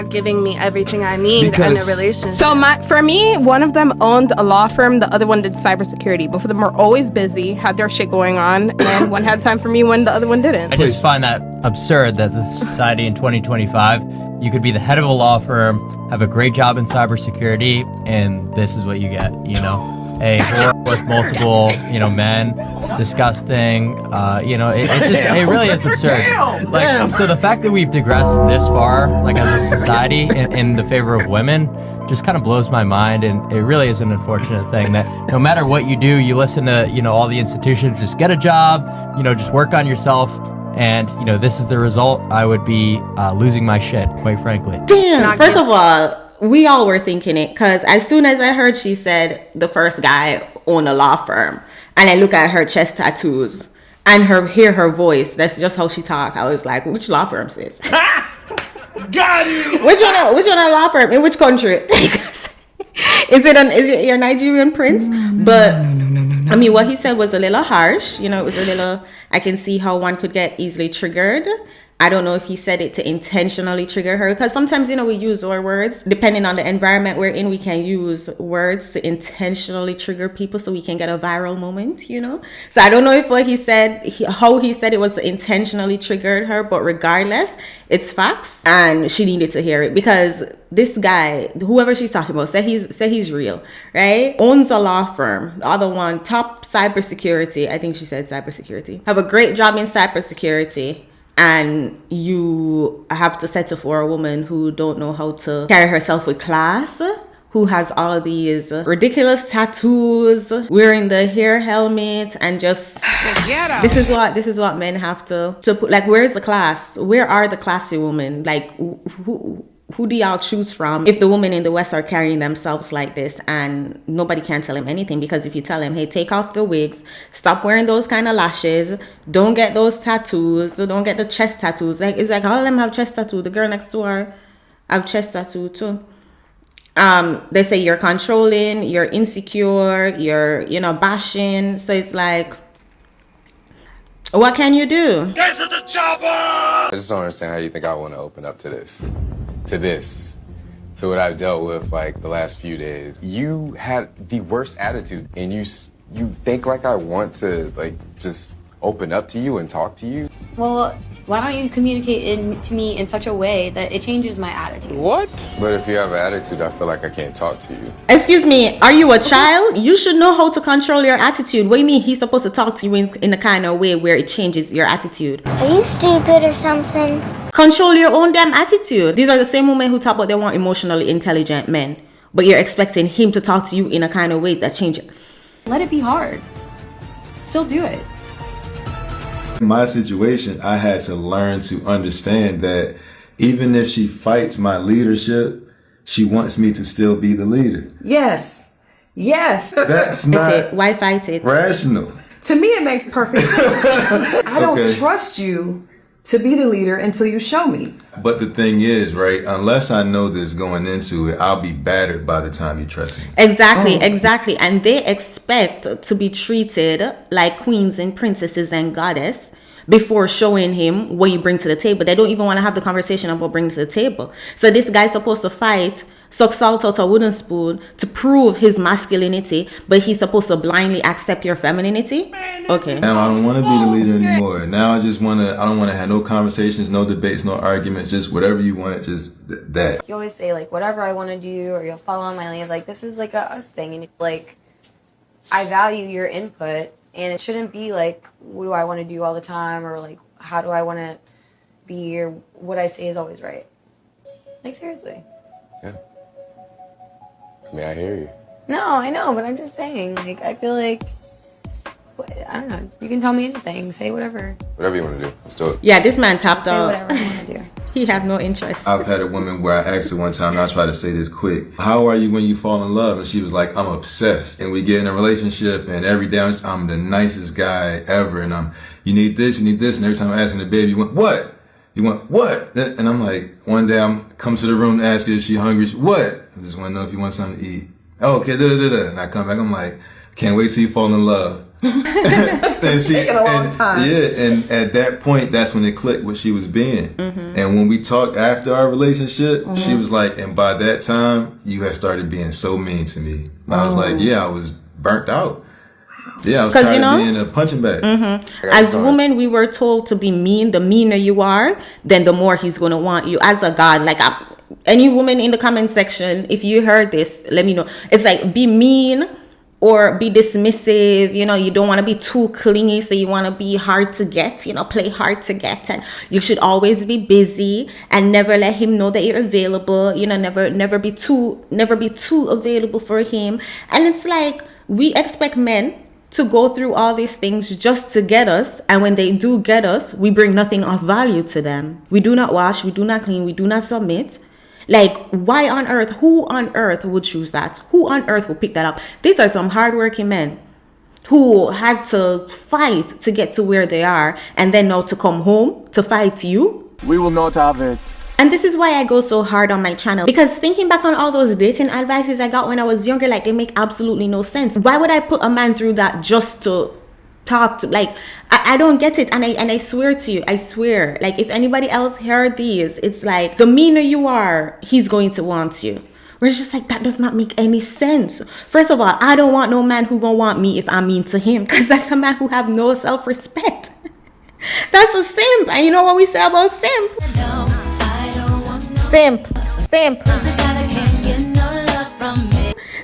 not giving me everything I need in a relationship. So for me, one of them owned a law firm, the other one did cybersecurity. Both of them were always busy, had their shit going on, and one had time for me when the other one didn't. I just find that absurd that the society in 2025, you could be the head of a law firm, have a great job in cybersecurity, and this is what you get, you know? A whore with multiple, men, disgusting, it really is absurd. So the fact that we've digressed this far, like as a society, in the favor of women, just kind of blows my mind, and it really is an unfortunate thing that no matter what you do, you listen to, all the institutions, just get a job, just work on yourself, and, this is the result. I would be losing my shit, quite frankly. Damn, first of all, we all were thinking it, because as soon as I heard she said the first guy owned a law firm, and I look at her chest tattoos and hear her voice, that's just how she talk, I was like, which law firm is this? Got you! Which one a law firm? In which country? Is it your Nigerian prince? But I mean, what he said was a little harsh. It was a little, I can see how one could get easily triggered. I don't know if he said it to intentionally trigger her, because sometimes, we use our words. Depending on the environment we're in, we can use words to intentionally trigger people so we can get a viral moment, So I don't know if what he said, how he said it was intentionally triggered her, but regardless, it's facts. And she needed to hear it, because this guy, whoever she's talking about, say he's real, right? Owns a law firm. The other one, top cybersecurity. I think she said cybersecurity. Have a great job in cybersecurity. And you have to settle for a woman who don't know how to carry herself with class, who has all these ridiculous tattoos, wearing the hair helmet, and just this is what men have to put. Like, where is the class? Where are the classy women? Like, who do y'all choose from if the women in the West are carrying themselves like this, and nobody can tell him anything? Because if you tell him, hey, take off the wigs, stop wearing those kind of lashes, don't get those tattoos, don't get the chest tattoos. Like, it's like all of them have chest tattoo. The girl next to her have chest tattoo too. They say you're controlling, you're insecure, you're bashing. So it's like, what can you do? Get to the chopper! I just don't understand how you think I want to open up to what I've dealt with like the last few days. You had the worst attitude, and you think like I want to like just open up to you and talk to you. Well, why don't you communicate to me in such a way that it changes my attitude? What? But if you have an attitude, I feel like I can't talk to you. Excuse me, are you a child? You should know how to control your attitude. What do you mean he's supposed to talk to you in a kind of way where it changes your attitude? Are you stupid or something? Control your own damn attitude. These are the same women who talk about they want emotionally intelligent men, but you're expecting him to talk to you in a kind of way that changes. Let it be hard. Still do it. In my situation, I had to learn to understand that even if she fights my leadership, she wants me to still be the leader. Yes. That's not why fight it? Rational. To me, it makes perfect sense. I don't trust you to be the leader until you show me. But the thing is, right, unless I know this going into it, I'll be battered by the time you trust me. Exactly. And they expect to be treated like queens and princesses and goddess before showing him what you bring to the table. They don't even want to have the conversation about bringing to the table. So this guy's supposed to fight, suck salt out a wooden spoon to prove his masculinity, but he's supposed to blindly accept your femininity? Okay. Now I don't want to be the leader anymore. Now I don't want to have no conversations, no debates, no arguments, just whatever you want, just that. You always say, like, whatever I want to do, or you'll follow my lead. Like, this is like a us thing. And, like, I value your input, and it shouldn't be like, what do I want to do all the time, or, like, how do I want to be, or what I say is always right. Like, seriously. Yeah. I mean, I hear you. No, I know, but I'm just saying, like, I feel like, I don't know, you can tell me anything, say whatever. Whatever you want to do, let's do it. Yeah, this man tapped out. Say whatever you want to do. He had no interest. I've had a woman where I asked her one time, and I'll try to say this quick, how are you when you fall in love? And she was like, I'm obsessed. And we get in a relationship, and every day I'm the nicest guy ever, and you need this, and every time I'm asking the baby, you want what? You want what? And I'm like, one day I'm come to the room to ask her if she hungry. What? I just want to know if you want something to eat. Oh, okay, And I come back, I'm like, can't wait till you fall in love. And she, taking a long time. Yeah, and at that point, that's when it clicked what she was being. And when we talked after our relationship, she was like, and by that time, you had started being so mean to me. And I was like, yeah, I was burnt out. Yeah, I was tired of being a punching bag. As women, we were told to be mean. The meaner you are, then the more he's going to want you. As a god, like any woman in the comment section, if you heard this, let me know. It's like, be mean or be dismissive. You know, you don't want to be too clingy, so you want to be hard to get, you know, play hard to get. And you should always be busy and never let him know that you're available. You know, never be too available for him. And it's like, we expect men to go through all these things just to get us, and when they do get us, we bring nothing of value to them. We do not wash, we do not clean, we do not submit. Like, why on earth? Who on earth would choose that? Who on earth would pick that up? These are some hardworking men who had to fight to get to where they are, and then now to come home to fight you. We will not have it. And this is why I go so hard on my channel, because thinking back on all those dating advices I got when I was younger, like, they make absolutely no sense. Why would I put a man through that just to talk to? Like, I don't get it. And I swear to you, I swear, like, if anybody else heard these, it's like, the meaner you are, he's going to want you. We're just like, that does not make any sense. First of all, I don't want no man who gonna want me if I'm mean to him, because that's a man who have no self-respect. That's a simp. And you know what we say about simp? Simp.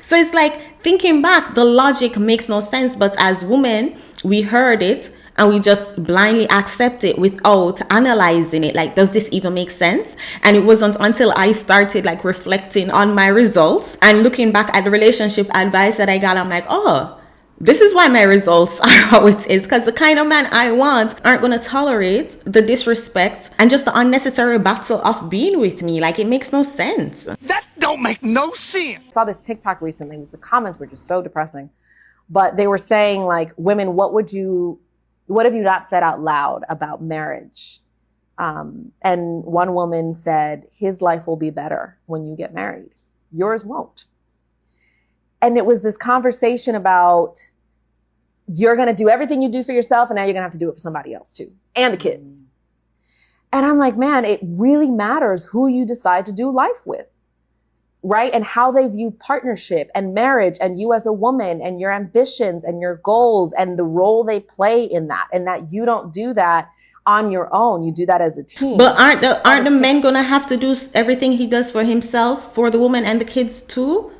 So it's like, thinking back, the logic makes no sense. But as women, we heard it and we just blindly accept it without analyzing it. Like, does this even make sense? And it wasn't until I started like reflecting on my results and looking back at the relationship advice that I got, I'm like, oh, this is why my results are how it is, because the kind of man I want aren't going to tolerate the disrespect and just the unnecessary battle of being with me. Like, it makes no sense. That don't make no sense. I saw this TikTok recently. The comments were just so depressing. But they were saying, like, women, what have you not said out loud about marriage? And one woman said, his life will be better when you get married. Yours won't. And it was this conversation about, you're going to do everything you do for yourself, and now you're going to have to do it for somebody else too, and the kids. And I'm like, man, it really matters who you decide to do life with, right? And how they view partnership and marriage, and you as a woman, and your ambitions and your goals, and the role they play in that, and that you don't do that on your own. You do that as a team. But aren't the men going to have to do everything he does for himself, for the woman and the kids too?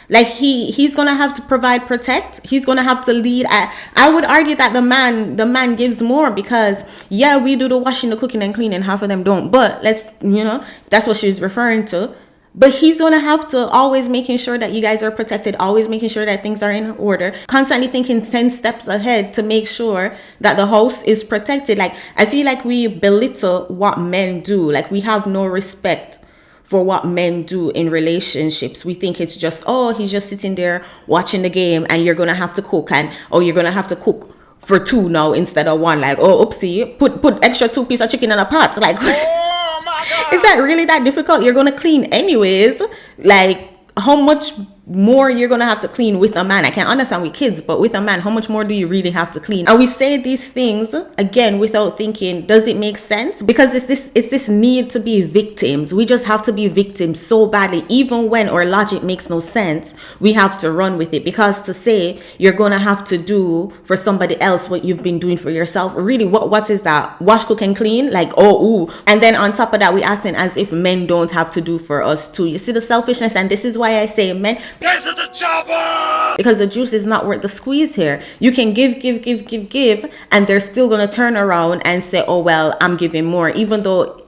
Like, he's gonna have to provide, protect. He's gonna have to lead. I would argue that the man gives more, because yeah, we do the washing, the cooking, and cleaning. Half of them don't. But let's, you know, that's what she's referring to. But he's gonna have to always making sure that you guys are protected, always making sure that things are in order, constantly thinking 10 steps ahead to make sure that the house is protected. Like, I feel like we belittle what men do. Like, we have no respect for what men do in relationships. We think it's just, oh, he's just sitting there watching the game, and you're gonna have to cook, and oh, you're gonna have to cook for two now instead of one. Like, oh, oopsie, put extra 2 pieces of chicken in a pot. Like, oh my God, is that really that difficult? You're gonna clean anyways. Like, how much more you're gonna have to clean with a man? I can understand with kids, but with a man, how much more do you really have to clean? And we say these things again without thinking, does it make sense? Because it's this need to be victims. We just have to be victims so badly, even when our logic makes no sense. We have to run with it, because to say you're gonna have to do for somebody else what you've been doing for yourself, really, what is that? Wash, cook, and clean? Like, oh, ooh. And then on top of that, we acting as if men don't have to do for us too. You see the selfishness? And this is why I say, men, get to the chopper! Because the juice is not worth the squeeze here. You can give, and they're still gonna turn around and say, oh, well, I'm giving more, even though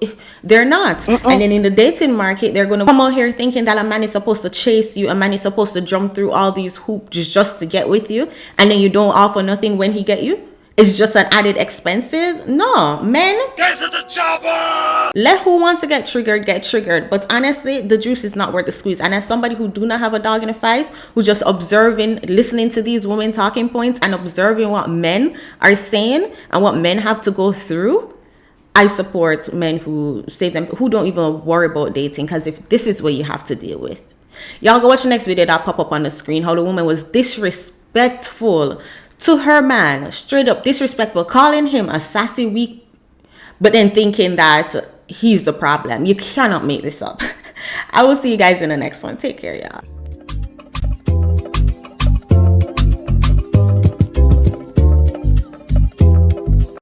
they're not. And then in the dating market, they're gonna come out here thinking that a man is supposed to chase you, a man is supposed to jump through all these hoops just to get with you, and then you don't offer nothing when he get you. It's just an added expenses. No, men, get to the chopper! Let who wants to get triggered. But honestly, the juice is not worth the squeeze. And as somebody who do not have a dog in a fight, who just observing, listening to these women talking points and observing what men are saying and what men have to go through, I support men who save them, who don't even worry about dating, because if this is what you have to deal with. Y'all go watch the next video that pop up on the screen, how the woman was disrespectful to her man, straight up disrespectful, calling him a sassy, weak, but then thinking that he's the problem. You cannot make this up. I will see you guys in the next one. Take care, y'all.